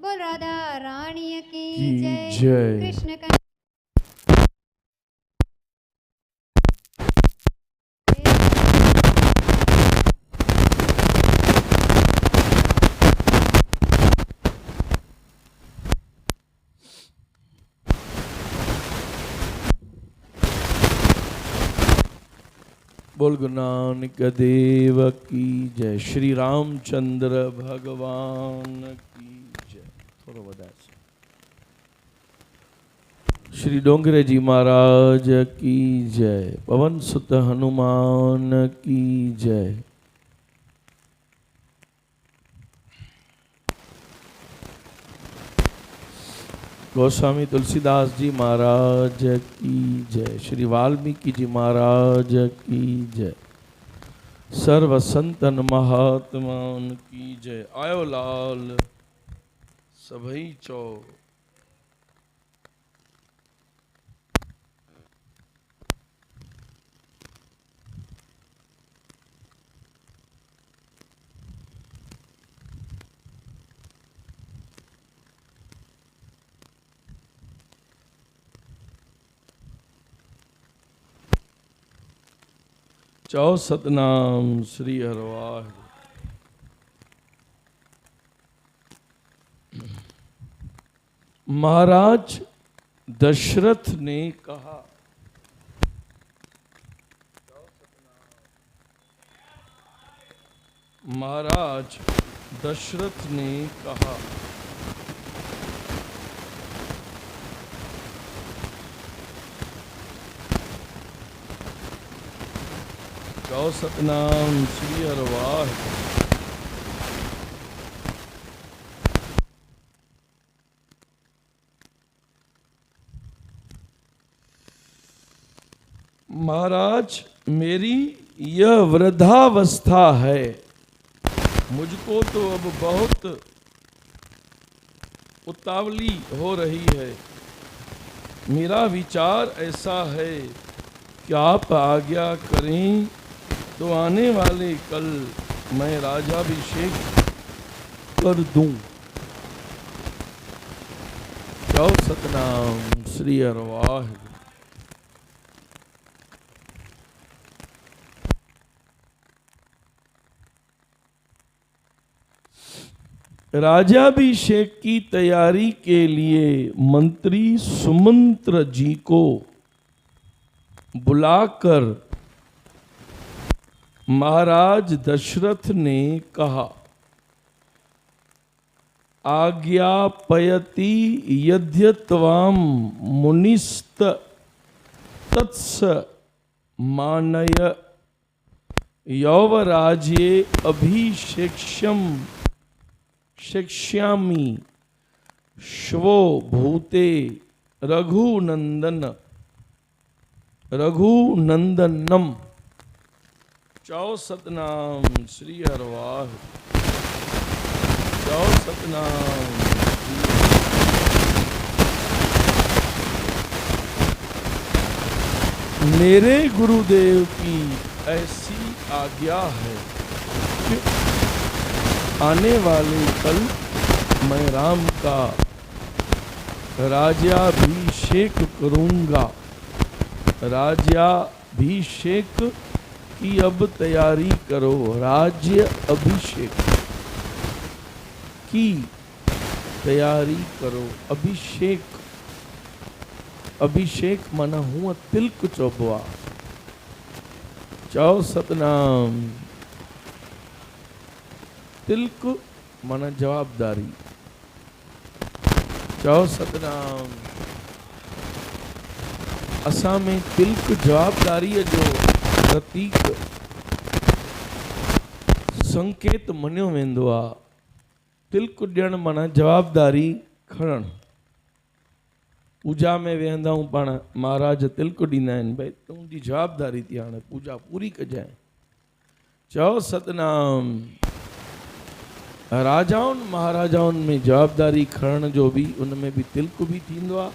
बोल राधा रानी की जय। जय। कृष्ण का बोल गुरु नानक देव की जय। श्री रामचंद्र भगवान की जय। थोड़ा वधाए श्री डोंगरे जी महाराज की जय। पवन सुत हनुमान की जय। गोस्वामी तुलसीदास जी महाराज की जय। श्री वाल्मीकि जी महाराज की जय। सर्व संतन महात्मान की जय। आयो लाल सभई चौ। चौ सतनाम श्री हरवाह। महाराज दशरथ ने कहा, महाराज दशरथ ने कहा, चौ सतनाम श्री हरवाह। महाराज मेरी यह वृद्धावस्था है, मुझको तो अब बहुत उतावली हो रही है। मेरा विचार ऐसा है कि आप आज्ञा करें तो आने वाले कल मैं राजाभिषेक कर दूं। चौ सतनाम श्री हरवाह। राजाभिषेक की तैयारी के लिए मंत्री सुमंत्र जी को बुलाकर महाराज दशरथ ने कहा, आज्ञापयति यद्यत्वाम मुनिस्त तत्स मानय यौवराज्ये अभिषेक्ष्यम शिक्ष्यामि श्वो भूते रघुनंदनम। चौ सतनाम श्री हरवाह। चौ सतनाम। मेरे गुरुदेव की ऐसी आज्ञा है कि आने वाले कल मैं राम का राज्याभिषेक करूंगा। राज्याभिषेक की अब तैयारी करो। राज्य अभिषेक की तैयारी करो। अभिषेक अभिषेक माना हुआ तिलक चौबवा। चौ सतनाम। तिलक माना जवाबदारी। चौ सतनाम। असां में तिलक जवाबदारी जो प्रतीक संकेत मञियो वेंदो आहे। तिलक ॾियण माना जवाबदारी खणण। पूजा में वेहंदा आहियूं पाण, महाराज तिलक ॾींदा आहिनि, भई तुंहिंजी जवाबदारी थी हाणे पूजा पूरी कजांइ। चओ सतनाम। राजाउनि महाराजाउनि में जवाबदारी खणण जो बि उनमें बि तिलक बि थींदो आहे।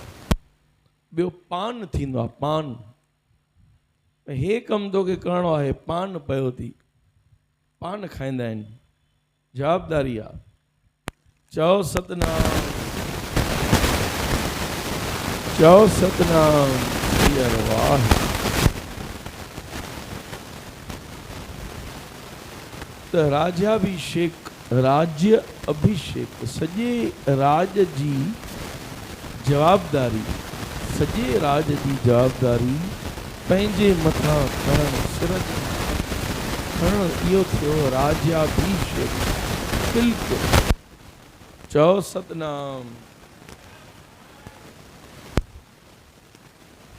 ॿियो पान थींदो आहे। पान हे कमु तोखे करिणो आहे, पान पियो थी, पान खाईंदा आहिनि, जवाबदारी आहे। चओ सतनाम, चओ सतनाम। वाह। त राज्याभिषेक, राज्य अभिषेक, सॼे राज जी जवाबदारी, सॼे राज जी जवाबदारी पंहिंजे मथां खणणु, सिर ते खणणु, इहो थियो राज्याभिषेक। तिलक। चओ सतनाम,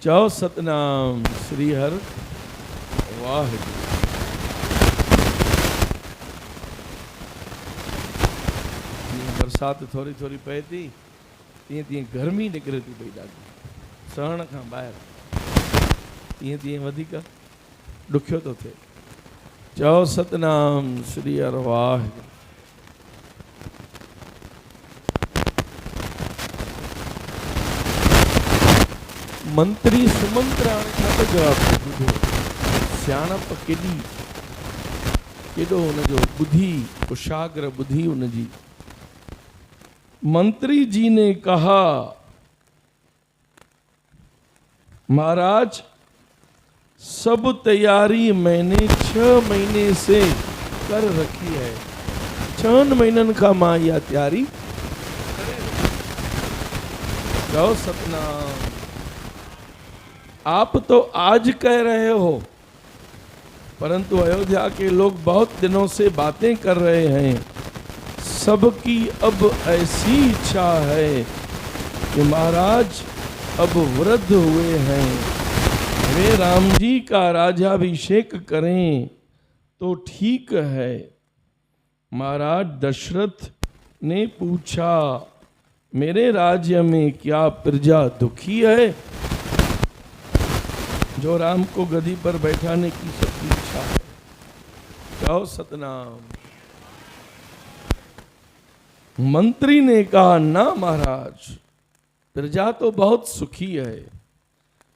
चओ सतनाम। श्री हर वाहिगुरु। बरसात थोड़ी थोड़ी पए थी, तीअं तीअं गर्मी निकिरे थी पई ॾाढी, सहण खां ॿाहिरि, तीअं तीअं वधीक ॾुखियो थो थिए। चओ सतनाम। श्री हर वाहिगुरु। मंत्री सुमंत्राणे खां त जवाबु ॿुधो, सियाणप केॾी, केॾो हुनजो बुद्धि, कुशाग्र बुद्धि हुनजी। मंत्री जी ने कहा, महाराज सब तैयारी मैंने 6 महीने से कर रखी है। 6 महीनन का मां यह तैयारी। जाओ सतनाम। आप तो आज कह रहे हो, परंतु अयोध्या के लोग बहुत दिनों से बातें कर रहे हैं। सबकी अब ऐसी इच्छा है कि महाराज अब वृद्ध हुए हैं, वे राम जी का राज्याभिषेक करें तो ठीक है। महाराज दशरथ ने पूछा, मेरे राज्य में क्या प्रजा दुखी है? जो राम को गद्दी पर बैठाने की सबकी इच्छा है। जाओ सतनाम। मंत्री ने कहा, ना महाराज, प्रजा तो बहुत सुखी है,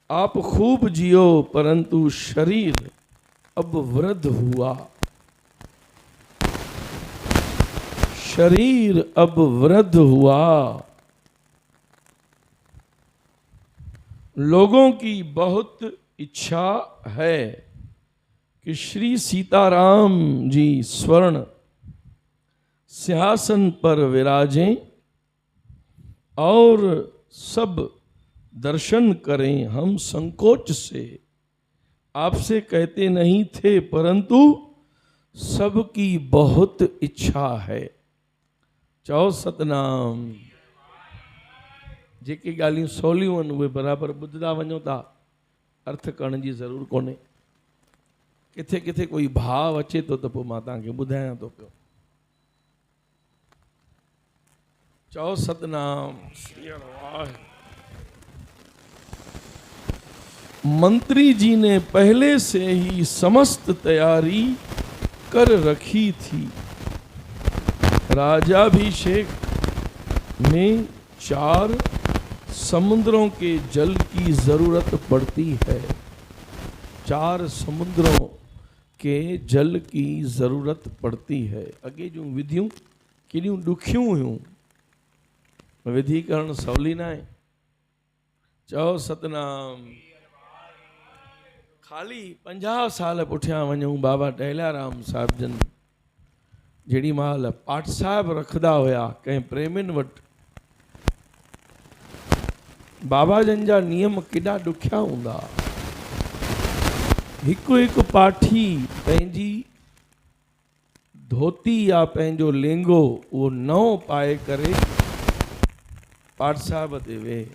आप खूब जियो, परंतु शरीर अब वृद्ध हुआ, शरीर अब वृद्ध हुआ। लोगों की बहुत इच्छा है कि श्री सीताराम जी स्वर्ण सिंहासन पर विराजें और सब दर्शन करें। हम संकोच से आपसे कहते नहीं थे, परंतु सबकी बहुत इच्छा है। चओ सतनाम। जेके ॻाल्हियूं सवलियूं आहिनि उहे बराबरि ॿुधंदा वञो था, अर्थ करण जी ज़रूरु कोन्हे। किथे किथे कोई भाव अचे थो त पोइ मां तव्हांखे ॿुधायां थो पियो। चओ सतनाम। मंत्री जी ने पहले से ही समस्त तैयारी कर रखी थी। राज्याभिषेक में 4 समुद्रों के जल की जरूरत पड़ती है। 4 समुद्रों के जल की जरूरत पड़ती है। अगे जो विधियूं केॾियूं ॾुखियूं हुयूं, विधि करण सवली न आहे। चओ सतनाम। खाली 50 साल पुठियां वञूं, बाबा टहलियाराम साहिब जन जेड़ी महिल पाठ साहिब रखदा हुया कंहिं प्रेमिन वटि, बाबा जन जा नियम केॾा ॾुखिया हूंदा। हिकु हिकु पाठी पंहिंजी धोती या पंहिंजो लेंगो उहो नओं पाए करे पाठ साहिब ते वेह,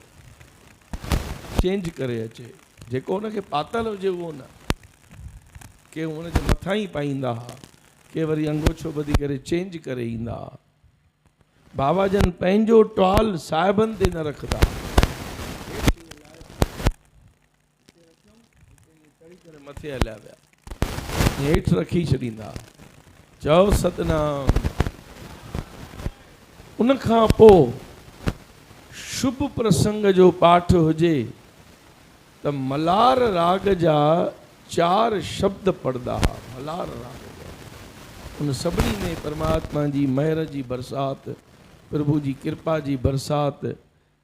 चेंज करे अचे। जेको हुनखे पातल हुजे उहो न, के हुनजे मथां ई पाईंदा हुआ, के वरी अंगोछो ॿधी करे चेंज करे ईंदा। बाबा जन पंहिंजो टॉल साहिबनि ते न रखदा, मथे हलिया विया, हेठि रखी छॾींदा। चओ सतनाम। उन खां पोइ शुभ प्रसंग जो पाठ हुजे त मलार राग जा 4 शब्द पढ़दा। मलार राग जा उन सभिनी में परमात्मा जी महर जी बरसात प्रभु जी कृपा जी बरसात,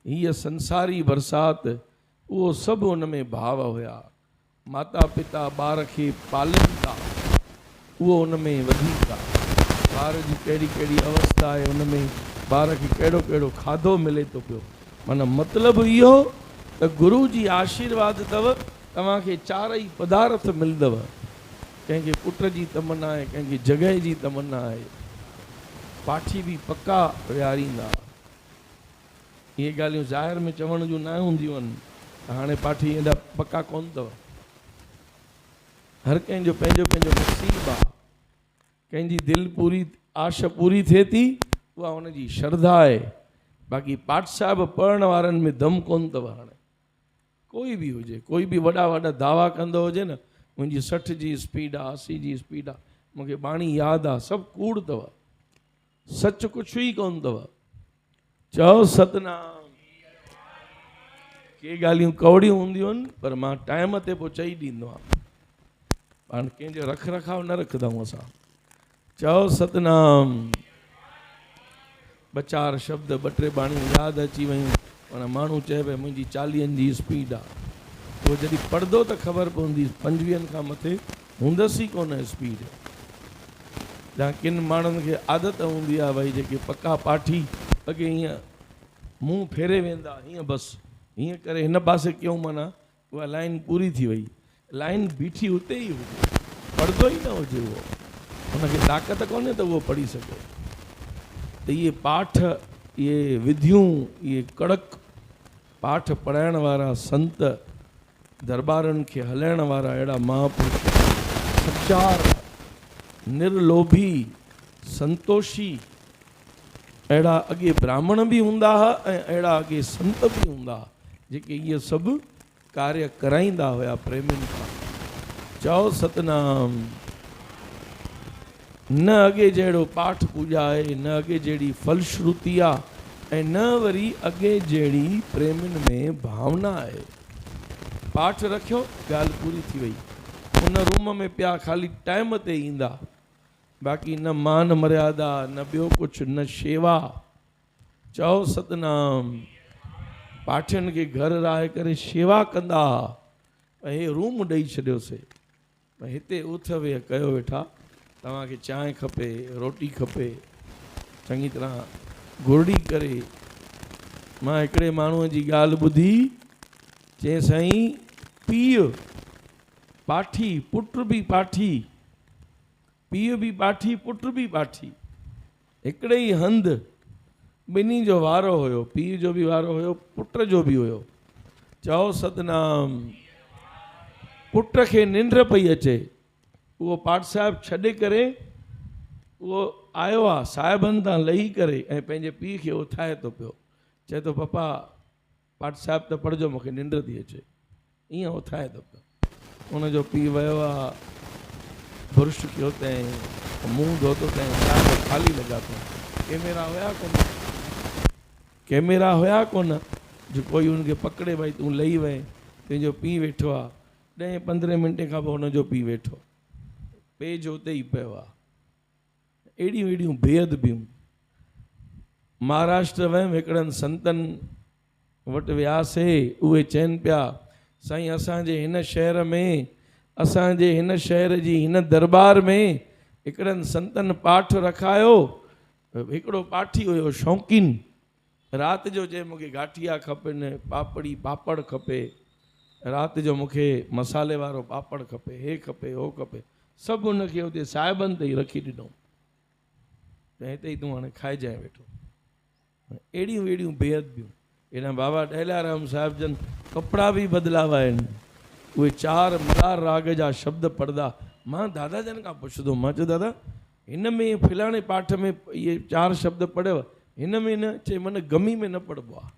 हीअ संसारी बरसात, उहो सभु उन में भाव हुया। माता पिता ॿार खे पालनि था, उहो उन में वधीक आहे। ॿार जी कहिड़ी कहिड़ी अवस्था आहे, उन में ॿार खे कहिड़ो कहिड़ो खाधो मिले थो पियो। माना मतिलबु इहो त गुरू जी आशीर्वाद अथव, तव्हांखे चारई पदार्थ मिलंदव। कंहिंखे पुट जी तमन्ना आहे, कंहिंखे जॻह जी तमन्ना आहे। पाठी बि पका विहारींदा। इहे ॻाल्हियूं ज़ाहिर में चवण जूं न हूंदियूं आहिनि, त हाणे पाठी एॾा पका कोन अथव। हर कंहिंजो पंहिंजो पंहिंजो नसीबु आहे। कंहिंजी दिलि पूरी, आश पूरी थिए थी, उहा हुनजी श्रद्धा आहे। बाक़ी पाठ साहिब पढ़ण वारनि में दम कोन अथव। हाणे कोई बि हुजे, कोई बि वॾा वॾा दावा कंदो हुजे न, मुंहिंजी 60 जी स्पीड आहे, 80 जी स्पीड आहे, मूंखे बाणी यादि आहे, सभु कूड़ अथव। सच कुझु ई कोन अथव। चओ सतनाम। के ॻाल्हियूं कौड़ियूं हूंदियूं आहिनि, पर मां टाइम ते पोइ चई ॾींदो आहियां। पाण कंहिंजो रख रखाव न रखंदा आहियूं असां। चओ सतनाम। ॿ चारि शब्द, 2-3 बाणियूं यादि अची वियूं। पर माण्हू चए भई मुंहिंजी 40 जी स्पीड आहे, उहो जॾहिं पढ़ंदो त ख़बर पवंदी 50 खां मथे हूंदसि ई कोन स्पीड। या किन माण्हुनि खे आदत हूंदी आहे भई जेके पका पाठी अॻे हीअं मुंहुं फेरे वेंदा, हीअं बसि हीअं करे हिन पासे कयूं, माना उहा लाइन पूरी थी वई। लाइन बीठी उते ई हुजे, पढ़ंदो ई न हुजे, उहो हुनखे ताक़त कोन्हे त उहो पढ़ी सघे। त इहे पाठ, इहे विधियूं, इहे कड़क पाठ पढ़ाइण वारा संत, दरबारनि खे हलाइण वारा अहिड़ा महापुरुष, सचार, निर्लोभी, संतोषी, अहिड़ा अॻे ब्राह्मण बि हूंदा हुआ ऐं अहिड़ा अॻे संत बि हूंदा हुआ जेके इहे सभु कार्य कराईंदा हुया प्रेमियुनि खां। चओ सतनाम। न अॻे जहिड़ो पाठ पूॼा आहे, न अॻे जहिड़ी फलश्रुति आहे, ऐं न वरी अॻे जहिड़ी प्रेमियुनि में भावना आहे। पाठ रखियो, ॻाल्हि पूरी थी वई। उन रूम में पिया ख़ाली टाइम ते ईंदा, बाक़ी न मान मर्यादा, न ॿियो कुझु, न शेवा। चओ सतनाम। पाठियुनि खे घर रहाए करे शेवा कंदा। हे रूम ॾेई छॾियोसीं, हिते उथ वेह कयो वेठा, तव्हांखे चांहि खपे, रोटी खपे, चङी तरह घुरड़ी करे। मां हिकिड़े माण्हूअ जी ॻाल्हि ॿुधी, चई साईं पीउ पाठी, पुट बि पाठी, पीउ बि पाठी, पुट बि पाठी, हिकिड़े ई हंधि ॿिन्ही जो वारो हुयो। पीउ जो बि वारो हुयो, पुट जो बि हुयो। चओ सतनाम। पुट खे निंड पई अचे, उहो पाठ साहिब छॾे करे उहो आयो आहे साहिबनि तां लही करे, ऐं पंहिंजे पीउ खे उथाए थो पियो। चए थो पप्पा पाठ साहिब त पढ़जो, मूंखे निंड थी अचे। ईअं उथाए थो पियो। उनजो पीउ वियो आहे, बुर्श कयो अथईं, मुंहुं धोतो अथईं, साहिब ख़ाली लॻा अथईं। कैमरा हुया कोन, कैमरा हुया कोन जो कोई हुनखे पकड़े भई तूं लही वए। तुंहिंजो पीउ वेठो आहे, 10-15 मिंटे खां पोइ हुनजो पीउ वेठो, पेज उते ई पियो आहे। अहिड़ियूं अहिड़ियूं बेअदबियूं। महाराष्ट्र वियुमि, हिकिड़नि संतनि वटि वियासीं। उहे चवनि पिया साईं असांजे हिन शहर में, असांजे हिन शहर जी हिन दरबार में हिकिड़नि संतनि पाठ रखायो। हिकिड़ो पाठी हुयो शौक़ीन, राति जो चए मूंखे गाठिया खपनि, पापड़ी पापड़ खपे, राति जो मूंखे मसाले वारो पापड़ खपे, हे खपे हो खपे, सभु हुनखे हुते साहिबनि ते ई रखी ॾिनो। त हिते ई तूं हाणे खाइजांइ वेठो। अहिड़ियूं अहिड़ियूं बेअदबियूं। हेॾा बाबा ॾहिलाराम साहिब जन कपिड़ा बि बदिलावा आहिनि। उहे 4 मल्हार राग जा शब्द पढ़ंदा। मां दादा जन खां पुछंदो, मां चयो दादा हिन में फलाणे पाठ में इहे 4 शब्द पढ़ियव, हिन में न? चए मन गमी में न पढ़बो आहे।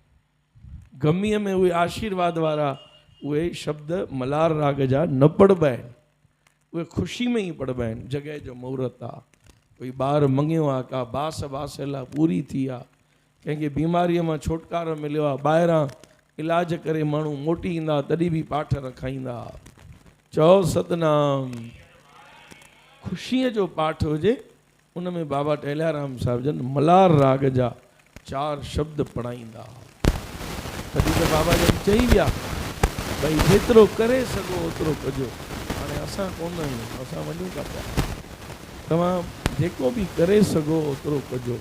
गमीअ में उहे आशीर्वाद वारा उहे शब्द मल्हार राग जा न पढ़बा आहिनि, उहे ख़ुशी में ई पढ़बा आहिनि। जॻह जो मुहूर्त आहे, कोई ॿार मङियो आहे, का बास बासियल आहे पूरी थी आहे, कंहिंखे बीमारीअ मां छुटकारो मिलियो आहे, ॿाहिरां इलाज करे माण्हू मोटी ईंदा तॾहिं बि पाठ रखाईंदा। चओ सतनाम। ख़ुशीअ जो पाठ हुजे, उन में बाबा टेलियाराम साहिब जन मल्हार राग जा 4 शब्द पढ़ाईंदा। तॾहिं त बाबा जन चई विया भई जेतिरो करे सघो ओतिरो कजो। हाणे असां कोन आहियूं, असां वञूं था पिया। तव्हां जेको बि करे सघो ओतिरो कजो।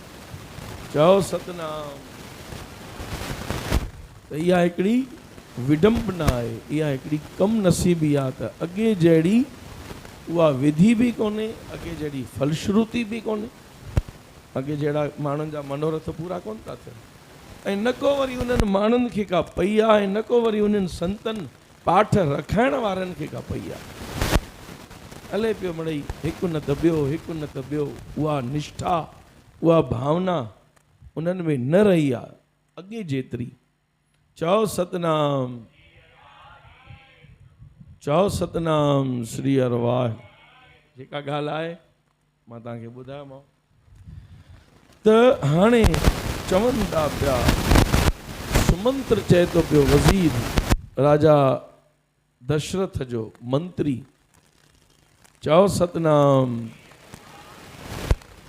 चओ सतनाम। त इहा हिकिड़ी विडंबना आहे, इहा हिकिड़ी कम नसीबी आहे त अॻे जहिड़ी उहा विधि बि कोन्हे, अॻे जहिड़ी फलश्रुति बि कोन्हे, अॻे जहिड़ा माण्हुनि जा मनोरथ पूरा कोन था थियनि। ऐं न को वरी उन्हनि माण्हुनि खे का पई आहे, ऐं न को वरी उन्हनि संतनि पाठ रखाइण वारनि खे का पई आहे। हले पियो मिड़ई हिकु न त ॿियो, हिकु न त ॿियो। उहा निष्ठा, उहा भावना उन्हनि में न रही आहे अॻे जेतिरी। चओ सतनाम, चओ सतनाम श्री अरवाह। जेका ॻाल्हि आहे मां तव्हांखे ॿुधायोमांव। त हाणे चवनि था पिया, सुमंत्र चए थो पियो वज़ीर राजा दशरथ जो मंत्री। चओ सतनाम।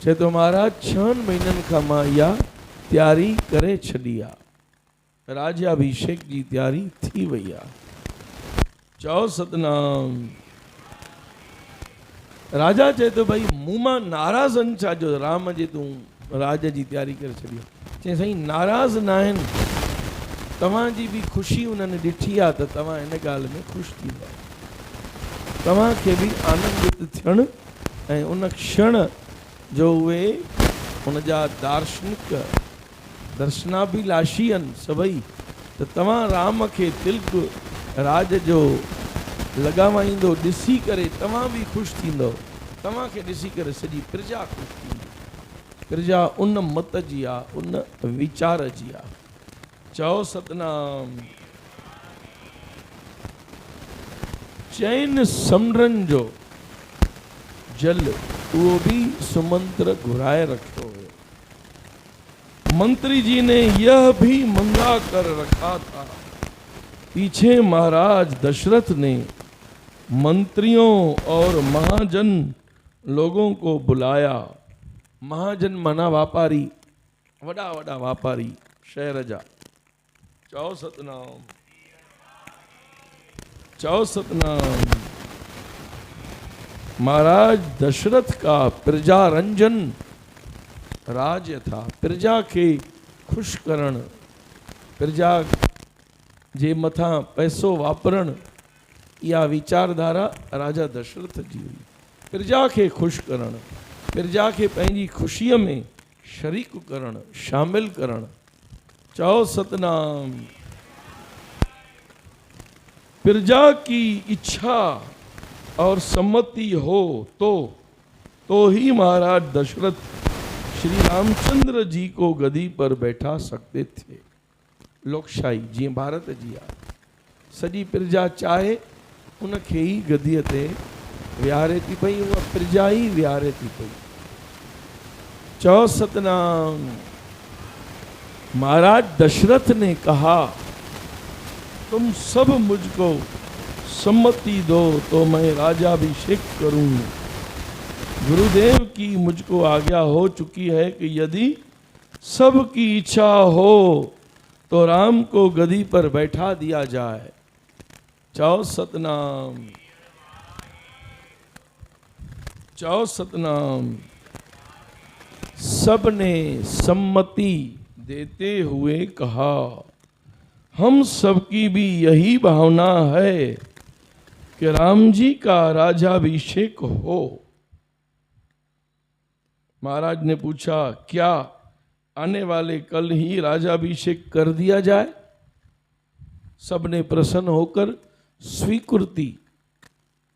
चए थो महाराज 6 महीननि खां मां इहा तयारी करे छॾी आहे, राज्याभिषेक जी तयारी थी वई आहे। चओ सतनाम। राजा चए थो भई मूं मां नाराज़ आहिनि छा जो राम जे तूं राज जी तयारी करे छॾी आहे। चई साईं नाराज़ न आहिनि, तव्हांजी बि ख़ुशी उन्हनि ॾिठी आहे त तव्हां हिन ॻाल्हि में ख़ुशि थींदा। तव्हांखे बि आनंदित थियणु ऐं उन क्षण जो उहे उन जा दार्शनिक दर्शनाभिलाषी आहिनि सभई, त तव्हां राम खे तिलक राज जो लॻावाईंदो ॾिसी करे तव्हां बि ख़ुशि थींदव। तव्हांखे ॾिसी करे सॼी प्रजा ख़ुशि थींदी। प्रजा उन मत जी आहे, उन वीचार जी आहे। चओ सतनाम। चैन समुंडनि जो जल उहो बि सुमंत्र घुराए रखियो हुयो। मंत्री जी ने यह भी मंगा कर रखा था। पीछे महाराज दशरथ ने मंत्रियों और महाजन लोगों को बुलाया। महाजन माना व्यापारी, वड़ा वड़ा व्यापारी शहर जा। चओ सतनाम, चओ सतनाम। महाराज दशरथ का प्रजा रंजन राज्य था। प्रजा के खुश करण, प्रजा जे मथां पैसो वापरण, इहा वीचारधारा राजा दशरथ जी हुई। प्रजा खे खुश करण, प्रजा खे पंहिंजी ख़ुशीअ में शरीक करण, शामिल करण। चओ सतनाम। प्रजा की इच्छा और सम्मति हो तो ही महाराज दशरथ श्री रामचंद्र जी को गदी पर बैठा सकते थे। लोकशाही जीअं भारत जी आहे, सॼी प्रजा चाहे उनखे ई गदीअ ते विहारे थी पई, उहा प्रजा ई विहारे थी पई। चओ सतनाम। महाराज दशरथ ने कहा तुम सब मुझको सम्मति दो तो मैं राज्याभिषेक करूं। गुरुदेव की मुझको आज्ञा हो चुकी है कि यदि सबकी इच्छा हो तो राम को गदी पर बैठा दिया जाए। चओ सतनाम, चओ सतनाम। सबने सम्मति देते हुए कहा हम सबकी भी यही भावना है कि राम जी का राज्याभिषेक हो। महाराज ने पूछा क्या आने वाले कल ही राज्याभिषेक कर दिया जाए? सबने प्रसन्न होकर स्वीकृति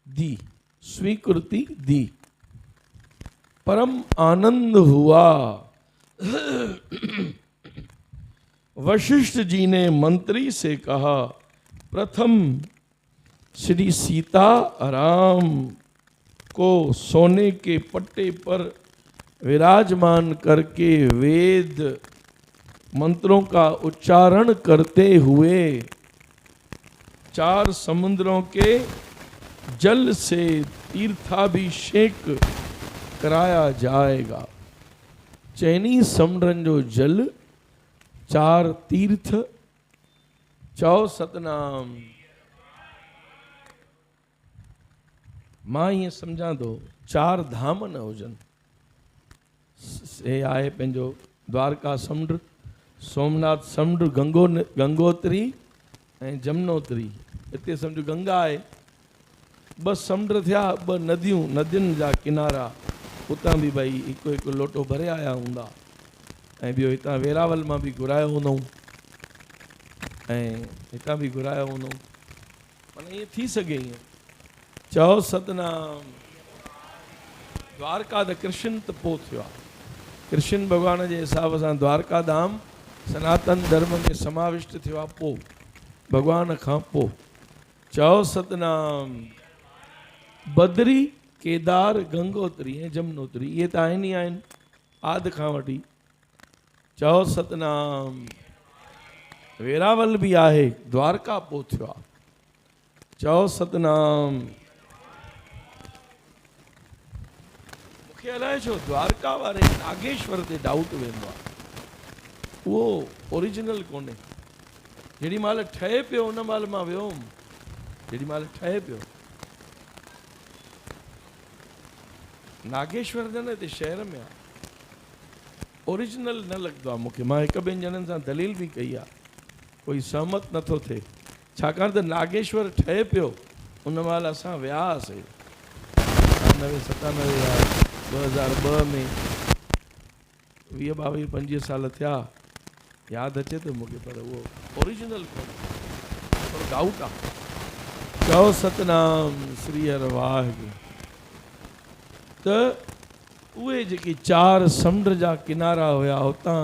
दी, स्वीकृति दी। परम आनंद हुआ। वशिष्ठ जी ने मंत्री से कहा प्रथम श्री सीता राम को सोने के पट्टे पर विराजमान करके वेद मंत्रों का उच्चारण करते हुए 4 समुद्रों के जल से तीर्थाभिषेक कराया जाएगा। चैनी समुंडनि जो जल चार तीर्थ, चओ सतनाम। मां ईअं सम्झां थो चार धाम न हुजनि। हे आहे पंहिंजो द्वारका समुंड, सोमनाथ समुंड, गंगोत्री ऐं जमुनोत्री। हिते सम्झो गंगा आहे, ॿ समुंड थिया, ॿ नदियूं, नदियुनि जा किनारा, उतां बि भई हिकु हिकु लोटो भरे आया हूंदा। ऐं ॿियो हितां वेरावल मां बि घुरायो हूंदऊं ऐं हितां बि घुरायो हूंदऊं। माना ईअं थी सघे ईअं। चओ सतनाम। द्वारका त कृष्ण त पोइ थियो आहे। कृष्ण भॻवान जे हिसाब सां द्वारका धाम सनातन धर्म में समाविष्ट थियो आहे पोइ, भॻवान खां पोइ। चओ सतनाम। बद्री, केदार, गंगोत्री ऐं जमुनोत्री इहे त आहिनि ई आहिनि आदि खां वठी। चओ सतनाम। वेरावल बि आहे, द्वारका पोइ थियो आहे। चओ सतनाम। मूंखे अलाए छो द्वारका वारे नागेश्वर ते डाउट वेंदो आहे, उहो ओरिजिनल कोन्हे। जेॾी महिल ठहे पियो उन महिल मां वियो हुउमि, जेॾी महिल ठहे पियो। नागेश्वर न हिते शहर में आहे, ओरिजिनल न लॻंदो आहे मूंखे। मां हिकु ॿिनि ॼणनि सां दलील बि कई आहे, कोई सहमत नथो थिए। छाकाणि त नागेश्वर ठहे पियो उन महिल असां वियासीं 97 या 2002 में, 20-22-25 साल थिया, यादि अचे थो मूंखे, पर उहो ओरिजिनल कोन्हे, थोरो डाउट आहे। चओ सतनाम श्री हर वाहिगुरु। त उहे जेके चार समुंड जा किनारा हुया, उतां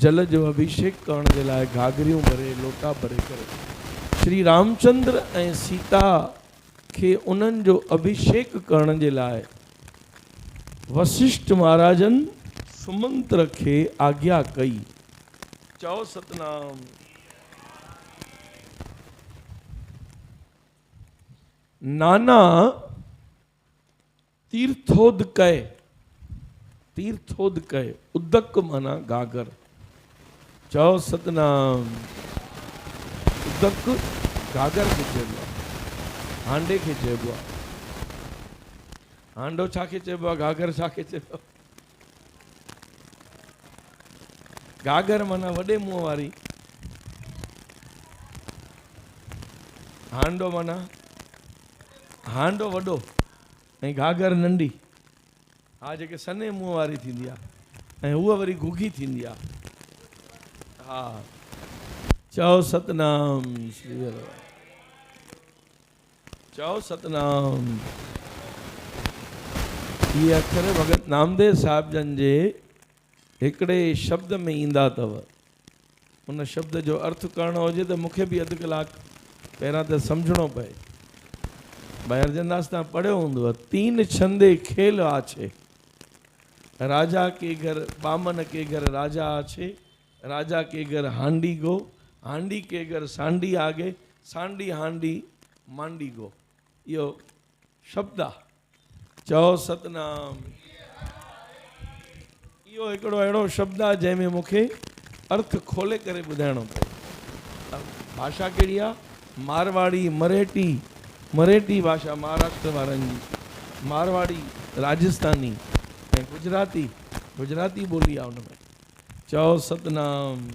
जल जो अभिषेक करण जे लाइ घाघरियूं भरे, लोटा भरे करे श्री रामचंद्र ऐं सीता खे उन्हनि जो अभिषेक करण जे लाइ वशिष्ठ महाराजन सुमंत्र खे आज्ञा कई। चओ सतनाम। नाना तीर्थोदकय, तीर्थोदकय, उदक माना गागर। चओ सतनाम। उदक गागर खे चइबो आहे, हांडे खे चइबो आहे। हांडो छा खे चइबो आहे, गागर छा खे चइबो आहे? गागर माना वॾे मुंहं वारी, हांडो माना हांडो वॾो ऐं गागर नंढी। हा, जेके सने मुंहं वारी थींदी आहे ऐं उहा वरी घुघी थींदी आहे। हा, चओ सतनाम श्री हरि। चओ सतनाम। इहे अखर भगत नामदेव साहिब जन जे हिकिड़े शब्द में ईंदा अथव। उन शब्द जो अर्थ करणो हुजे त मूंखे बि अधु कलाकु पहिरां त सम्झणो पए। भाई अर्जनदास तव्हां पढ़ियो हूंदव, 3 छंदे खेल आछे, राजा के घर बामन के घर राजा आछे, राजा के घर हांडी गो, हांडी के घर सांडी आगे, सांडी हांडी मांडी गो। इहो शब्द आहे। चओ सतनाम। इहो हिकिड़ो अहिड़ो शब्द आहे जंहिंमें मूंखे अर्थ खोले करे ॿुधाइणो पए। भाषा कहिड़ी आहे? मारवाड़ी, मरेठी, मरेठी भाषा महाराष्ट्र वारनि जी, मारवाड़ी राजस्थानी ऐं गुजराती, गुजराती ॿोली आहे उनमें। चओ सतनाम।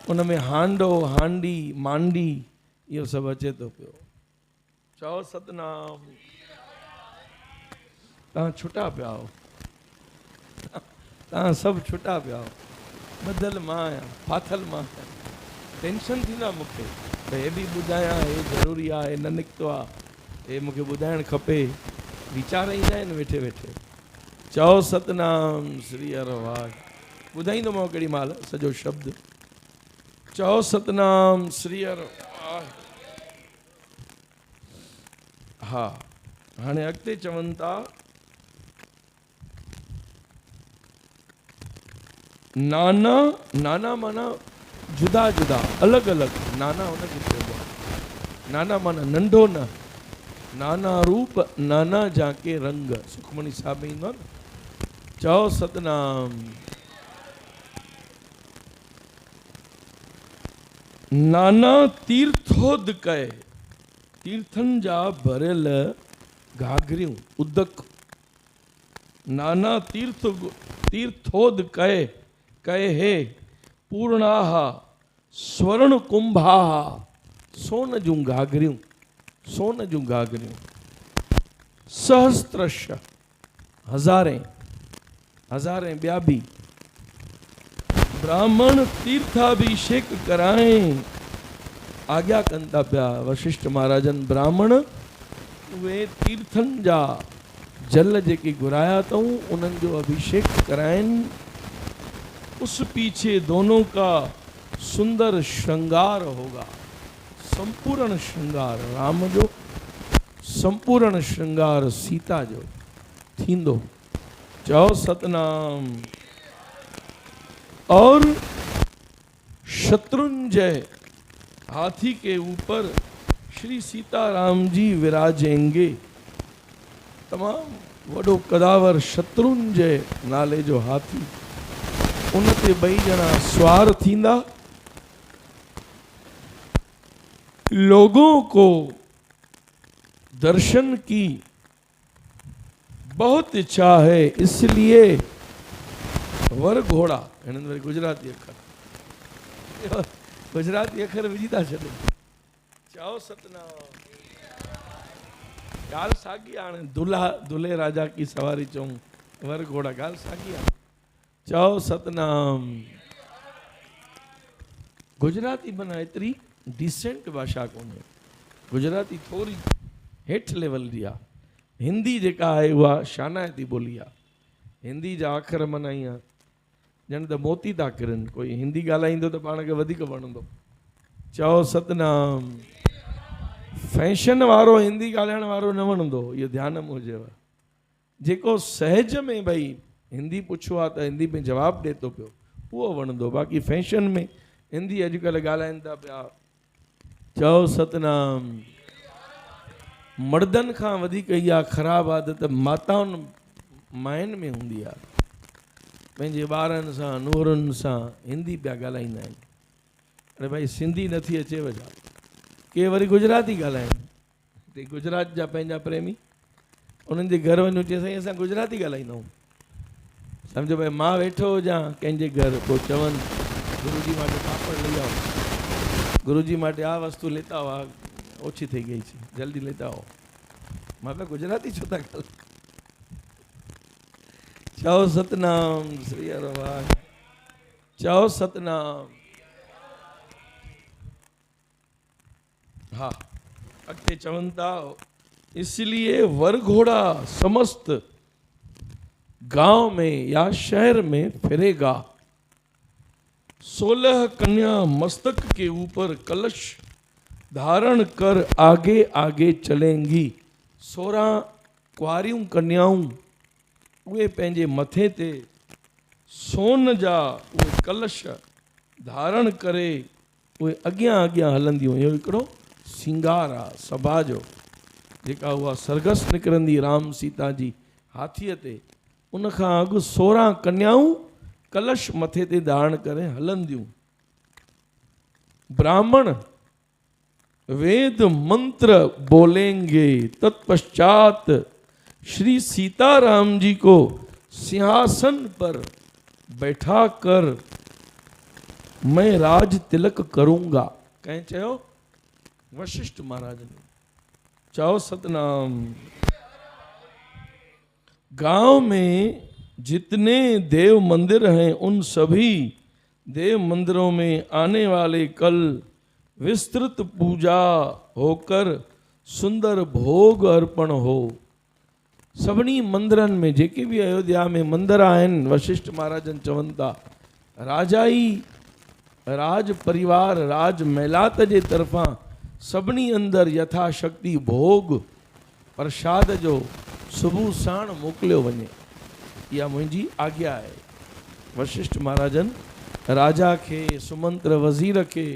उनमें हांडो, हांडी, मांडी इहो सभु अचे थो पियो। चओ सतनाम। तव्हां छुटा पिया हो, तव्हां सभु छुटा पिया हो। ॿधल मां आहियां, फाथल मां आहियां। टेंशन थींदा मूंखे भई हे बि ॿुधायां, हे ज़रूरी आहे, हे न निकितो आहे, हे मूंखे ॿुधाइणु खपे। वीचार ईंदा आहिनि वेठे वेठे। चओ सतनाम श्री हर वाहिगुरु। ॿुधाईंदोमांव केॾी महिल सॼो शब्द। चओ सतनाम श्री हर वाहिगुरु। हा, हाणे अॻिते चवनि था नाना। नाना माना जुदा जुदा, अलॻि अलॻि। नाना हुनखे चइबो आहे। नाना माना नंढो न, नाना रूप नाना जाके रंग, सुखमणी साहिब में ईंदो आहे न। चओ सतनाम। नाना तीर्थोद कहे, तीर्थन जा भरियल घाघरियूं उदक। नाना तीर्थोद कहे हे पूर्णाहा स्वर्ण कुंभाहा, सोन जूं घाघरियूं, सोन जूं घाघरियूं। सहस्त्रश हज़ारें हज़ारें ॿिया बि ब्राह्मण तीर्थाभिषेक कराएं, आज्ञा कनि था पिया वशिष्ठ महाराजन। ब्राह्मण उहे तीर्थनि जा जल जेके घुराया अथऊं उन्हनि जो अभिषेक कराइनि। उस पीछे दोनों का सुंदर श्रृंगार होगा, संपूर्ण श्रृंगार राम जो, संपूर्ण श्रृंगार सीता जो थींदो। चओ सतनाम। और शत्रुंजय हाथी के ऊपर श्री सीताराम जी विराजेंगे। तमाम वडो कदावर शत्रुंजय नाले जो हाथी, उन ते ॿई ॼणा सवार थींदा। लोगों को दर्शन की बहुत इच्छा है, इसलिए वर घोड़ा, हिननि वरी गुजराती अखर, गुजराती अखर विझी था छॾनि। चओ सतनाम। ॻाल्हि साॻी आहे, हाणे दुल्हे राजा की सवारी चऊं, वर घोड़ा, ॻाल्हि साॻी आहे। चओ सतनाम। गुजराती माना एतिरी डिसेंट भाषा कोन्हे, गुजराती थोरी हेठि लेवल जी आहे। हिंदी जेका आहे उहा शानाइती ॿोली आहे। हिंदी जा अखर माना ईअं ॼण त मोती था किरनि। कोई हिंदी ॻाल्हाईंदो त पाण खे वधीक वणंदो। चओ सतनाम। फैशन वारो हिंदी ॻाल्हाइण वारो न वणंदो, इहो ध्यान में हुजेव। जेको सहज में भई हिंदी पुछो आहे त हिंदी में जवाबु ॾिए थो पियो, उहो वणंदो। बाक़ी फैशन में हिंदी अॼुकल्ह ॻाल्हाइनि था पिया। चओ सतनाम। मर्दनि खां वधीक इहा ख़राबु आदत माताउनि माइनि में हूंदी आहे। पंहिंजे ॿारनि सां नूरुनि सां हिंदी पिया ॻाल्हाईंदा आहिनि। अरे भाई सिंधी नथी अचेव छा? के वरी गुजराती ॻाल्हाइनि। हिते गुजरात जा पंहिंजा प्रेमी, उन्हनि जे घर वञूं चए साईं असां गुजराती ॻाल्हाईंदा आहियूं। सम्झो भाई मां वेठो हुजां कंहिंजे घर, पोइ चवनि गुरुजी માટે पापड़ લઈ આવો, गुरुजी માટે આ વસ્તુ લેતા આવો, ઓછી થઈ ગઈ છે, જલ્દી લેતા આવો। મારે ગુજરાતી છો તા ॻाल्हि। चओ सतनाम। श्री हरवान। चओ सतनाम। हाँ, अॻिते चवनि था इसलिए वर घोड़ा समस्त गांव में या शहर में फिरेगा। 16 कन्या मस्तक के ऊपर कलश धारण कर आगे आगे चलेंगी। 16 कुआरियूं कन्याऊं उहे पंहिंजे मथे ते सोन जा उहे कलश धारण करे उहे अॻियां अॻियां हलंदियूं। इहो हिकिड़ो सिंगार आहे सभा जो। जेका उहा सरगस निकिरंदी राम सीता जी हाथीअ ते, उन खां अॻु 16 कन्याऊं कलश मथे ते धारण करे हलंदियूं। ब्राह्मण वेद मंत्र बोलेंगे। तत्पश्चात श्री सीताराम जी को सिंहासन पर बैठा कर मैं राज तिलक करूंगा। कहें चयो? वशिष्ठ महाराज ने। चओ सतनाम। गांव में जितने देव मंदिर हैं उन सभी देव मंदिरों में आने वाले कल विस्तृत पूजा होकर सुंदर भोग अर्पण हो। सभिनी मंदिरनि में, जेके भी अयोध्या में मंदिर आहिनि, वशिष्ठ महाराजन चवनि था राजाई राज परिवार राज महिलात जे तरफ़ां सभिनी अंदरि यथाशक्ति भोग प्रसाद जो सुबुह साण मोकिलियो वञे। इहा मुंहिंजी आज्ञा आहे। वशिष्ठ महाराजन राजा खे, सुमंत्र वज़ीर खे,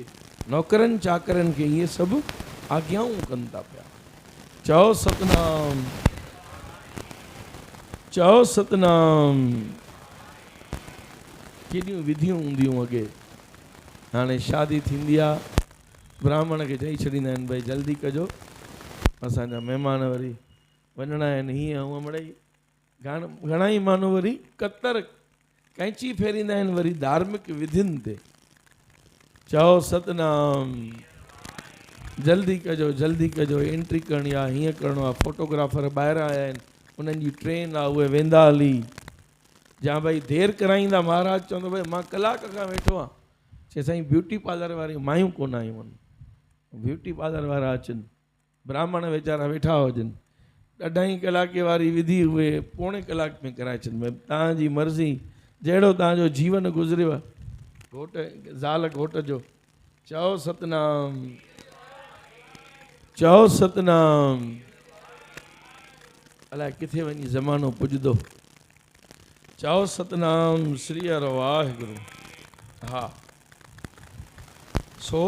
नौकरनि चाकरनि खे इहे सभु आज्ञाऊं कनि था पिया। चओ सतनाम। चओ सतनाम। केॾियूं विधियूं हूंदियूं अॻे। हाणे शादी थींदी आहे ब्राह्मण खे चई छॾींदा आहिनि भई जल्दी कजो, असांजा महिमान वरी वञणा आहिनि। हीअं हूअं मिड़ई घणा ई माण्हू वरी कतर कैंची फेरींदा आहिनि वरी धार्मिक विधियुनि ते। चओ सतनाम, जल्दी कजो जल्दी कजो, एंट्री करणी आहे, हीअं करिणो आहे। फोटोग्राफर ॿाहिरां आया आहिनि, उन्हनि जी ट्रेन आहे, उहे वेंदा हली। या भई देरि कराईंदा, महाराज चवंदो भई मां कलाक खां वेठो आहियां। चए साईं ब्यूटी पार्लर वारी मायूं कोन आयूं आहिनि, ब्यूटी पार्लर वारा अचनि, ब्राह्मण वीचारा वेठा हुजनि, 2.5 कलाके वारी विधि उहे पौणे कलाक में कराए अचनि। भई तव्हांजी मर्ज़ी, जहिड़ो तव्हांजो जीवन गुज़रियो, घोट ज़ाल घोट जो। चओ सतनाम, चओ सतनाम। अलाए किथे वञी ज़मानो पुॼंदो। चओ सतनाम, श्री हर वाहिगुरु। हा, सो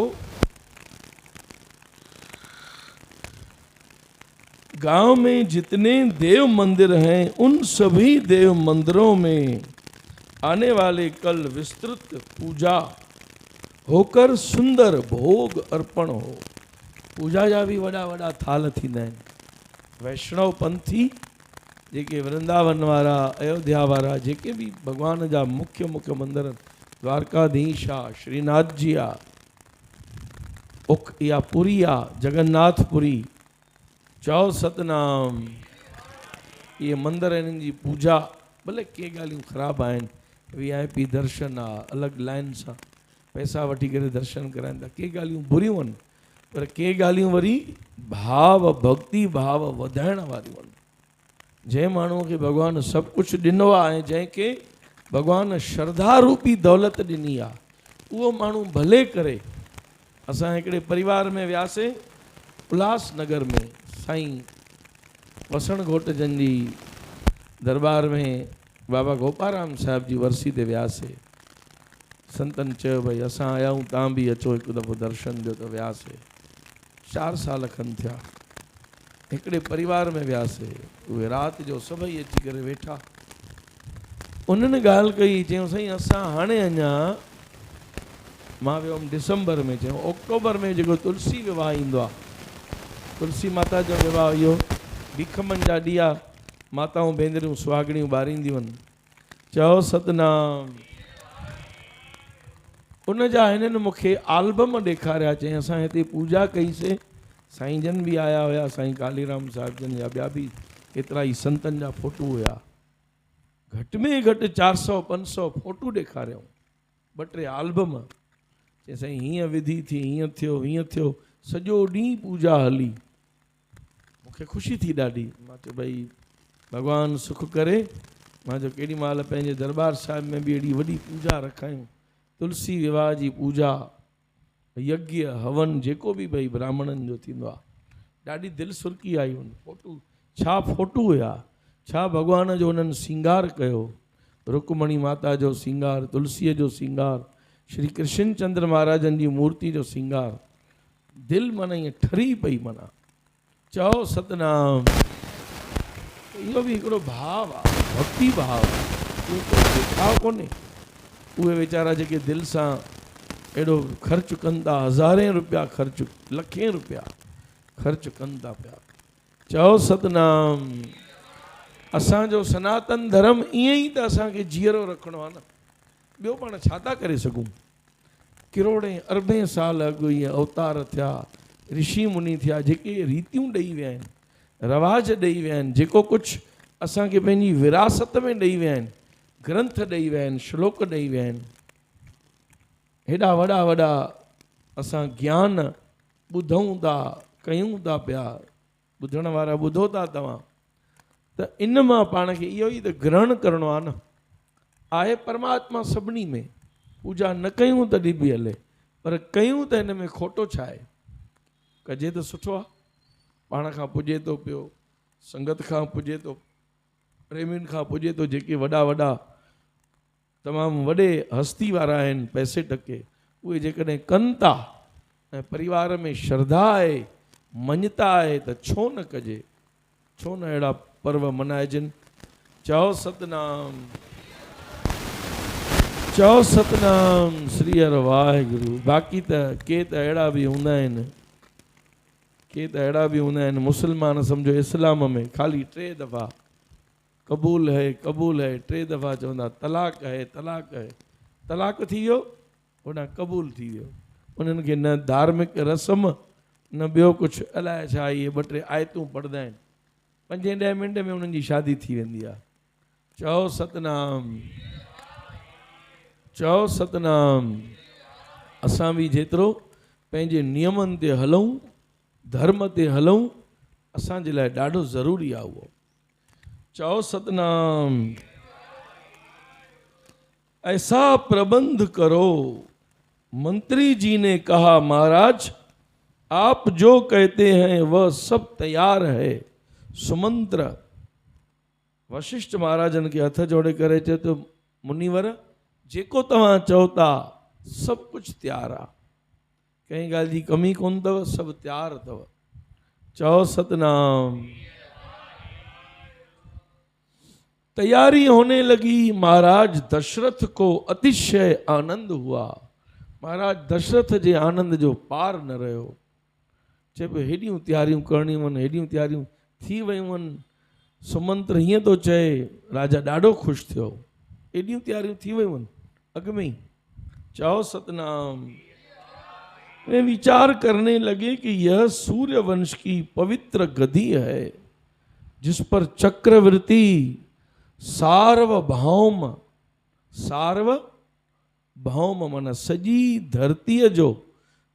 गांव में जितने देव मंदिर हैं उन सभी देव मंदिरों में आने वाले कल विस्तृत पूजा होकर सुंदर भोग अर्पण हो। पूजा जा भी वड़ा वड़ा थाल थींदा आहिनि। वैष्णव पंथी जेके वृंदावन वारा, अयोध्या वारा, जेके भी भगवान जा मुख्य मुख्य मंदिर, द्वारकाधीश आहे, श्रीनाथ जी आहे, या पुरी आहे, जगन्नाथपुरी। चओ सतनाम। ये मंदिर इन्हनि जी पूजा भले के ॻाल्हियूं ख़राबु आहिनि, VIP दर्शन आहे, अलॻि लाइन सां पैसा वठी करे दर्शन कराइनि था, के ॻाल्हियूं बुरियूं आहिनि, पर के ॻाल्हियूं वरी भाव भक्ति भाव वधाइण वारियूं आहिनि। जंहिं माण्हूअ खे भॻवानु सभु कुझु ॾिनो आहे ऐं जंहिंखे भॻवानु श्रद्धा रूपी दौलत ॾिनी आहे, उहो माण्हू भले करे। असां हिकिड़े परिवार में वियासीं उल्हासनगर में, साईं वसण घोट जन जी दरबार में बाबा गोपाराम साहिब जी वरसी ते वियासीं। संतन चयो भई असां आया आहियूं, तव्हां बि अचो हिकु दफ़ो दर्शन ॾियो, त वियासीं। 4 साल खनि थिया। हिकिड़े परिवार में वियासीं, उहे राति जो सभई अची करे वेठा। उन्हनि ॻाल्हि कई, चयूं साईं असां हाणे अञा, मां वियो हुउमि दिसंबर में, चयूं अक्टूबर में जेको तुलसी विवाह ईंदो आहे, तुलसी माता जो विवाह, इहो भीखमनि जा ॾीआ माताऊं भेनरियूं सुहागणियूं ॿारींदियूं आहिनि। चओ सतनाम। उन जा हिननि मूंखे आल्बम ॾेखारिया। चई असां हिते पूजा कईसीं, साईं जन बि आया हुया, साईं कालीराम साहिब जन जा ॿिया बि केतिरा ई संतनि जा फोटू हुया। घटि में घटि 400-500 फोटू ॾेखारियऊं, 2-3 आल्बम। चई साईं हीअं विधि थी, हीअं थियो, सॼो ॾींहुं पूजा हली। मूंखे ख़ुशी थी ॾाढी। मां चयो भई भॻवानु सुख करे। मां चयो केॾी महिल पंहिंजे दरबार साहिब में बि अहिड़ी वॾी पूजा रखायूं, तुलसी विवाह जी पूजा, यज्ञ हवन, जेको बि भई ब्राह्मणनि जो थींदो आहे। ॾाढी दिलि सुरकी आई। हुन फोटू, छा फोटू हुया, छा भॻवान जो उन्हनि सिंगार कयो, रुकमणी माता जो सिंगार, तुलसीअ जो सिंगार, श्री कृष्ण चंद्र महाराजनि जी मूर्ति जो सिंगार। दिलि माना ईअं ठरी पई। माना चओ सतनाम। इहो बि हिकिड़ो भाव आहे, भक्ति भाव आहे, इहो देखाव कोन्हे। उहे वीचारा जेके दिलि सां एॾो ख़र्चु कनि था, हज़ारें रुपया ख़र्चु, लखें रुपया ख़र्चु कनि था पिया। चओ सतनाम। असांजो सनातन धर्म ईअं ई त असांखे जीअरो रखिणो आहे न, ॿियो पाण छा था करे सघूं। किरोड़े अरबे साल अॻु इहे अवतार थिया, ऋषि मुनि थिया, जेके रीतियूं ॾेई विया आहिनि, रवाज ॾेई विया आहिनि, जेको कुझु असांखे पंहिंजी विरासत में ॾेई विया आहिनि, ग्रंथ ॾेई विया आहिनि, श्लोक ॾेई विया आहिनि, हेॾा वॾा वॾा असां ज्ञान ॿुधूं था, कयूं था पिया, ॿुधण वारा ॿुधो था तव्हां, त इन मां पाण खे इहो ई त ग्रहण करिणो आहे न। आहे परमात्मा सभिनी में, पूजा न कयूं तॾहिं बि हले, पर कयूं त हिन में खोटो छा आहे। कजे त सुठो आहे, पाण खां पुॼे थो पियो, संगत खां पुॼे थो, प्रेमियुनि खां पुॼे थो, जेके वॾा वॾा तमामु वॾे हस्ती वारा आहिनि, पैसे टके, उहे जेकॾहिं कनि था ऐं परिवार में श्रद्धा आहे, मञता आहे, त छो न कजे, छो न अहिड़ा पर्व मल्हाइजनि। चओ सतनाम। चओ सतनाम श्री हर वाहिगुरु। बाक़ी त के त अहिड़ा बि हूंदा आहिनि, के त अहिड़ा बि हूंदा आहिनि मुस्लमान सम्झो इस्लाम में ख़ाली 3 दफ़ा कबूल है 3 दफ़ा चवंदा तलाक है तलाक थी वियो होॾां कबूल थी वियो। उन्हनि खे न धार्मिक रस्म न ॿियो कुझु, अलाए छा इहे 2-3 आयतूं पढ़ंदा आहिनि, 5-10 मिंट में उन्हनि जी शादी थी वेंदी आहे। चओ सतनाम, चओ सतनाम। असां बि जेतिरो पंहिंजे नियमनि ते हलूं, धर्म ते हलूं, असांजे लाइ ॾाढो ज़रूरी आहे उहो। चओ सतनाम। ऐसा प्रबंध करो। मंत्री जी ने कहा महाराज आप जो कहते हैं वह सब तैयार है। सुमंत्र वशिष्ठ महाराजन के हथ जोड़े करे चए तो मुनिवर जेको तव्हां चओ था सभु कुझु तैयार आहे, कंहिं ॻाल्हि जी कमी कोन अथव, सभु तैयार अथव। चओ सतनाम। तैयारी होने लगी। महाराज दशरथ को अतिशय आनंद हुआ। महाराज दशरथ जे आनंद जो पार न रहियो। चए पियो हेॾियूं तैयारियूं करणियूं आहिनि, हेॾियूं तैयारियूं थी वियूं आहिनि। सुमंत्र हीअं थो चए, राजा ॾाढो ख़ुशि थियो, एॾियूं तैयारियूं थी वियूं आहिनि अॻ में ही। चओ सतनाम। वे विचार करने लगे कि यह सूर्य वंश की पवित्र गद्दी है जिस पर चक्रवर्ती सार्वभौम, सार्वभौम माना सॼी धरतीअ जो,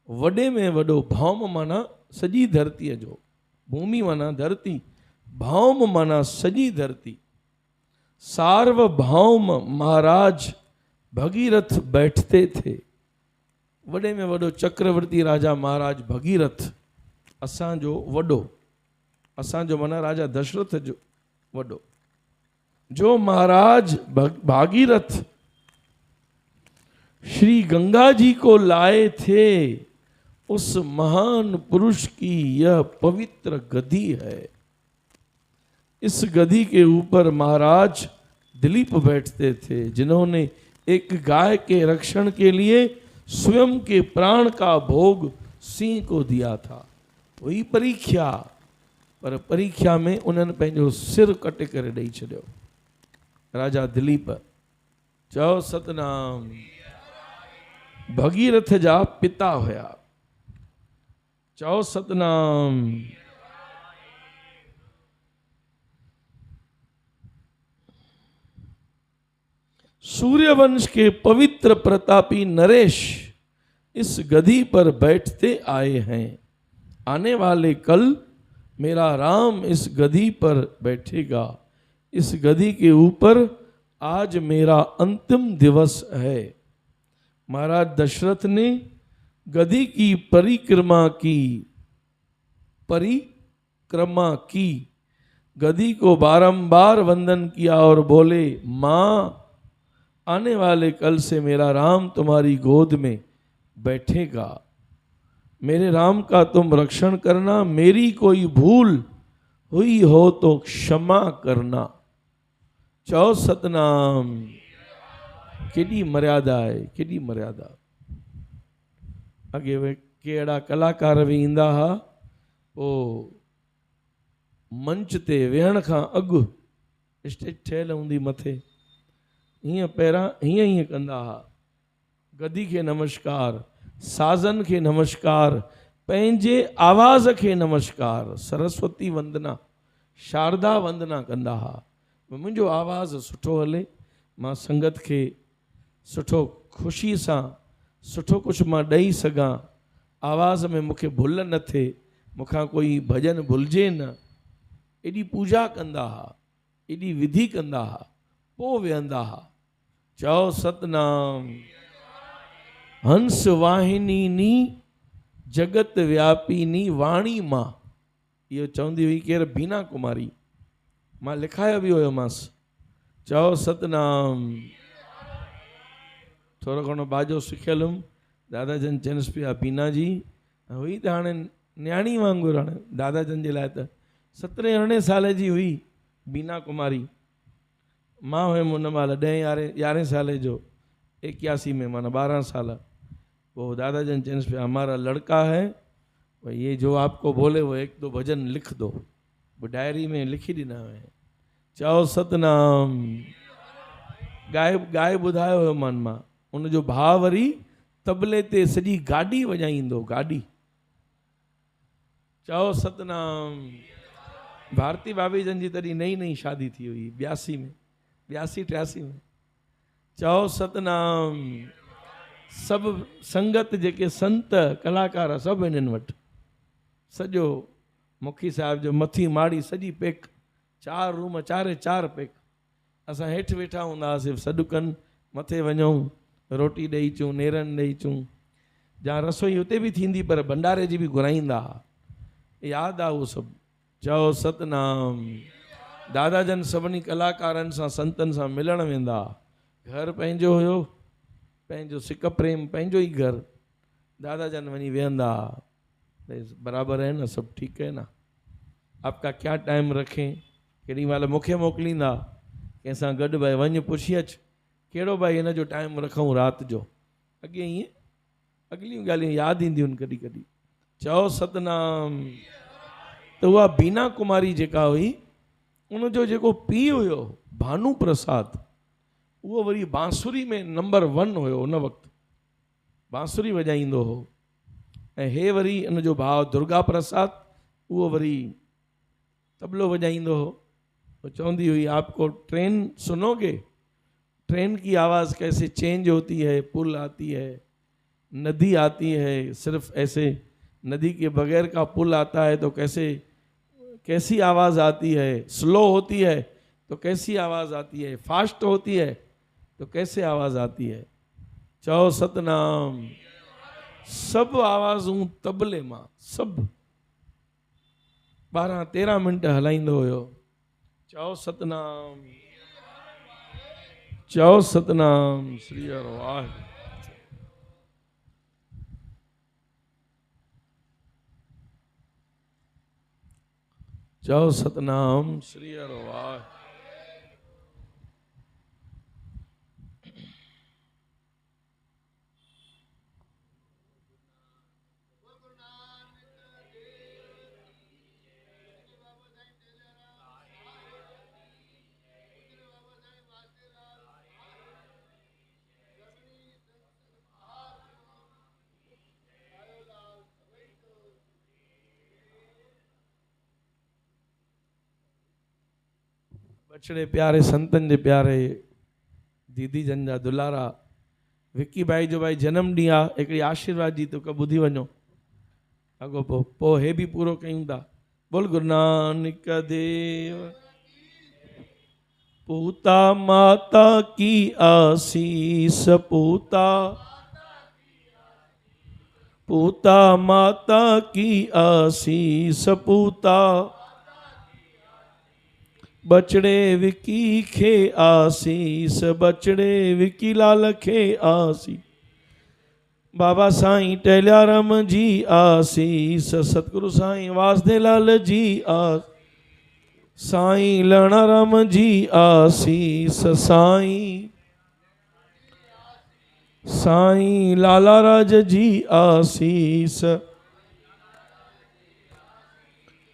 वॾे में वॾो भौम माना सॼी धरतीअ जो, भूमि माना धरती, भौम माना सॼी धरती। सार्वभौम महाराज भगीरथ बैठते थे। वॾे में वॾो चक्रवर्ती राजा महाराज भगीरथ, असांजो वॾो, असांजो माना राजा दशरथ जो वॾो। जो महाराज भागीरथ श्री गंगा जी को लाए थे, उस महान पुरुष की यह पवित्र गद्दी है। इस गद्दी के ऊपर महाराज दिलीप बैठते थे, जिन्होंने एक गाय के रक्षण के लिए स्वयं के प्राण का भोग सिंह को दिया था। वही परीक्षा, पर परीक्षा में उन्हनि पंहिंजो सिर कटे करे ॾेई छॾियो, राजा दिलीप। चओ सतनाम। भगीरथ जा पिता हुया। चओ सतनाम। सूर्यवंश के पवित्र प्रतापी नरेश इस गद्दी पर बैठते आए हैं। आने वाले कल मेरा राम इस गद्दी पर बैठेगा। इस गद्दी के ऊपर आज मेरा अंतिम दिवस है। महाराज दशरथ ने गद्दी की परिक्रमा की, गद्दी को बारंबार वंदन किया और बोले, माँ आने वाले कल से मेरा राम तुम्हारी गोद में बैठेगा। मेरे राम का तुम रक्षण करना, मेरी कोई भूल हुई हो तो क्षमा करना। चओ सतनाम। केॾी मर्यादा आहे, केॾी मर्यादा। अॻे कहिड़ा कलाकार बि ईंदा हुआ, पोइ मंच ते वेहण खां अॻु स्टेज ठहियल हूंदी मथे, हीअं पहिरां हीअं कंदा हुआ। गद्दी खे नमस्कार, साज़न खे नमस्कार, पंहिंजे आवाज़ खे नमस्कार, सरस्वती वंदना, शारदा वंदना कंदा हुआ। मुंहिंजो आवाज़ सुठो हले, मां संगत खे सुठो ख़ुशी सां सुठो कुझु मां ॾेई सघां, आवाज़ में मूंखे भुल न थिए, मूंखां कोई भॼन भुलिजे न। एॾी पूजा कंदा हुआ, एॾी विधि कंदा हुआ, पोइ वेहंदा हुआ। चओ सतनाम। हंस वाहिनी नी जगत व्यापिनी वाणी मां, इहो चवंदी हुई केरु, बीना कुमारी, मां लिखायो बि हुयोमांसि। चओ सतनाम। थोरो घणो बाजो सिखियल हुउमि, दादाजन चइनिसि पिया बीना जी हुई त हाणे न्याणी वांगुरु, हाणे दादाजन जे लाइ त 17-18 साल जी हुई बीना कुमारी। मां हुयुमि हुन महिल 10-11 साल जो। 81 में, माना 12 साल। वो दादाजन चैन पे हमारा लड़का है, भाई ये जो आपको बोले वो 1-2 भजन लिख दो, वो डायरी में लिखी ॾिना है। चओ सतनाम। गाए ॿुधायो हुयो मन मां, उन जो भाउ वरी तबले ते सॼी गाॾी वॼाईंदो, गाॾी। चओ सतनाम। भारती भाभी जन जी तॾहिं नई नई शादी थी हुई, 82 में, 82-83 में। चओ सतनाम। सभु संगत जेके संत कलाकार सभु इन्हनि वटि, सॼो मुखी साहिब जो मथी माड़ी सॼी पैक, 4 रूम 4 पैक। असां हेठि वेठा हूंदा हुआसीं, सॾु कनि मथे वञूं, रोटी ॾेई अचूं, नेरनि ॾेई अचूं। जहाँ रसोई हुते बि थींदी पर भंडारे जी बि घुराईंदा हुआ, यादि आहे उहो सभु। चओ सतनाम। दादाजन सभिनी कलाकारनि सां संतनि सां मिलण वेंदा, घर पंहिंजो हुयो, पंहिंजो सिक प्रेम पंहिंजो ई घर, दादाजन वञी वेहंदा, बराबरि है ना, सब ठीक है ना, आपका क्या टाइम रखें। केॾी महिल मूंखे मोकिलींदा कंहिंसां गॾु, भाई वञ पुछी अच कहिड़ो भाई हिन जो टाइम रखूं राति जो। अॻे ईअं अॻिलियूं ॻाल्हियूं यादि ईंदियूं आहिनि कॾहिं कॾहिं। चओ सतनाम। त उहा बीना कुमारी जेका हुई, उनजो जेको पीउ हुयो भानु प्रसाद, उहो वरी बांसुरी में नंबर 1 हुयो उन वक़्तु, बांसुरी वॼाईंदो हो। ऐं हे वरी उनजो भाउ दुर्गा प्रसाद, उहो वरी तबलो वॼाईंदो हो। वो चवंदी हुई, आपको ट्रेन सुनोगे, ट्रेन की आवाज़ कैसे चेंज होती है, पुल आती है, नदी आती है, सिर्फ ऐसे नदी के बगैर का पुल आता है तो कैसी आवाज़ आती है, स्लो होती है तो कैसी आवाज़ आती है, फास्ट होती है तो कैसे आवाज़ आती है। चओ सतनाम। सब आवाज़ूं तबले मां, सब 12-13 मिनट हलाईंदो हुयो। चओ सतनाम। चओ सतनाम। श्री वाह। चओ सतनाम। श्री वाह। बछड़े प्यारे संतन जे प्यारे दीदी जन जा दुलारा विक्की भाई जो भाई जन्म ॾींहुं आहे, हिकिड़ी आशीर्वाद जी तोखे ॿुधी वञो, अॻो पोइ हे बि पूरो कयूं था। बोल गुरु नानक देव। पूता माता की आसीस, पूता माता की आसीस, पूता बचड़े विकी खे आसीस, बचड़े विकी लाल खे आसीस। बाबा साईं टेल्याराम जी आसीस, सतगुरु साईं वासदे लाल जी साईं लणाराम जी आसीस, साईं लाला राज जी आसीस।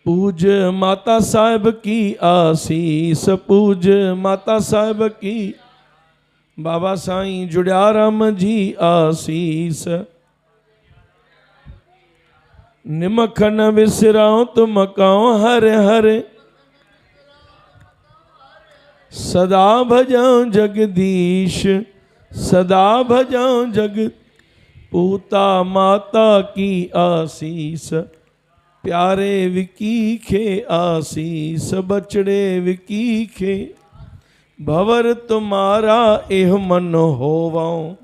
पूज माता साहिब की आसीस, पूज माता साहिब की। बाबा साईं जुड़ियाराम जी आसीस। निमख न विसराओ तुम कहो हर हर, सदा भजाओ जगदीश, सदा भजाओ जग। पूता माता की आसीस, प्यारे विकी खे आसीस, बचड़े विकी खे। भवर तुम्हारा एह मन होवाऊं,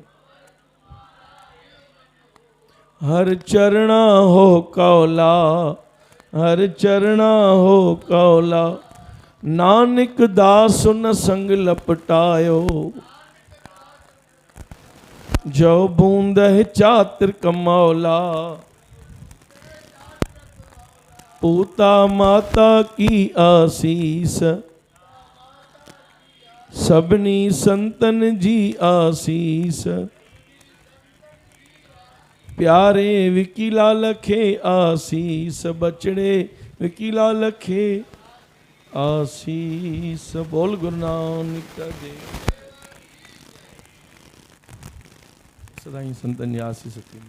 हर चरणा हो कौला, हर चरणा हो कौला। नानक दास न संग लपटायो, जो बूंद चातिर कमौला। पूता माता की आसीस, सबनी संतन जी आसीस, प्यारे विकीला लखे आसीस, बचड़े विकीला लखे आसीस। बोल गुरु नानक देव। सदाई संतन जी आसीस थी।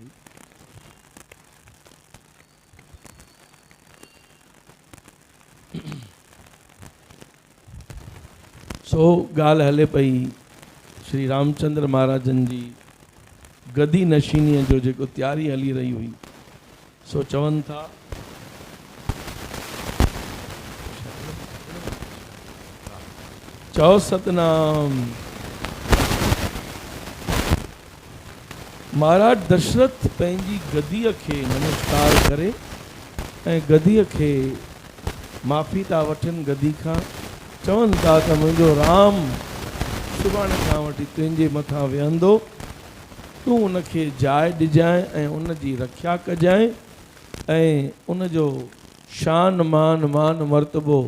सो गाल हले पई श्री रामचंद्र महाराजन जी गदी नशीनीअ जो जेको तैयारी हली रही हुई, सो चवनि था चओ सतनाम। महाराज दशरथ पंहिंजी गदीअ खे नमस्कार करे ऐं गदीअ खे माफ़ी था वठनि गदी खां। चवनि था त मुंहिंजो राम सुभाणे खां वठी तुंहिंजे मथां वेहंदो, तूं उनखे जाइ ॾिजांइ ऐं उनजी रक्षा कजांइ ऐं उनजो शान मान मर्तबो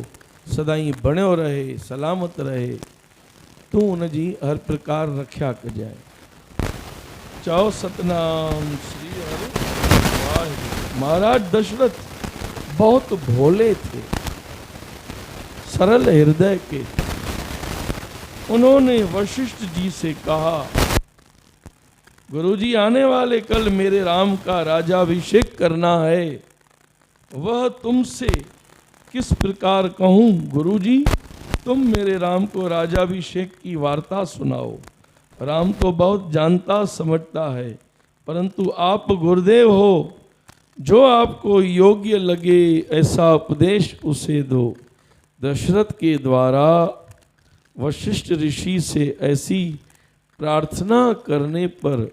सदाईं बणियो रहे, सलामत रहे, तूं उनजी हर प्रकार रक्षा कजांइ। चओ सतनाम श्री हरि वाहिगुरु। महाराज दशरथ बहुत भोले थे, सरल हृदय के। उन्होंने वशिष्ठ जी से कहा, गुरुजी आने वाले कल मेरे राम का राज्याभिषेक करना है, वह तुमसे किस प्रकार कहूँ? गुरुजी तुम मेरे राम को राज्याभिषेक की वार्ता सुनाओ। राम तो बहुत जानता समझता है, परंतु आप गुरुदेव हो, जो आपको योग्य लगे ऐसा उपदेश उसे दो। दशरथ के द्वारा वशिष्ठ ऋषि से ऐसी प्रार्थना करने पर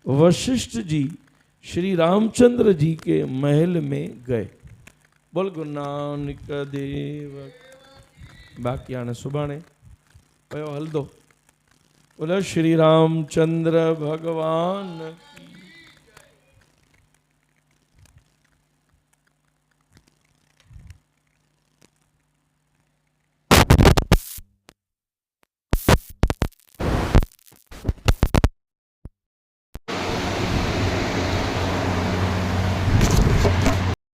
वशिष्ठ जी श्री रामचंद्र जी के महल में गए। बोल गुरु नानक देव। बाकी आने सुभाणे पयो हलदो। बोलो श्री रामचंद्र भगवान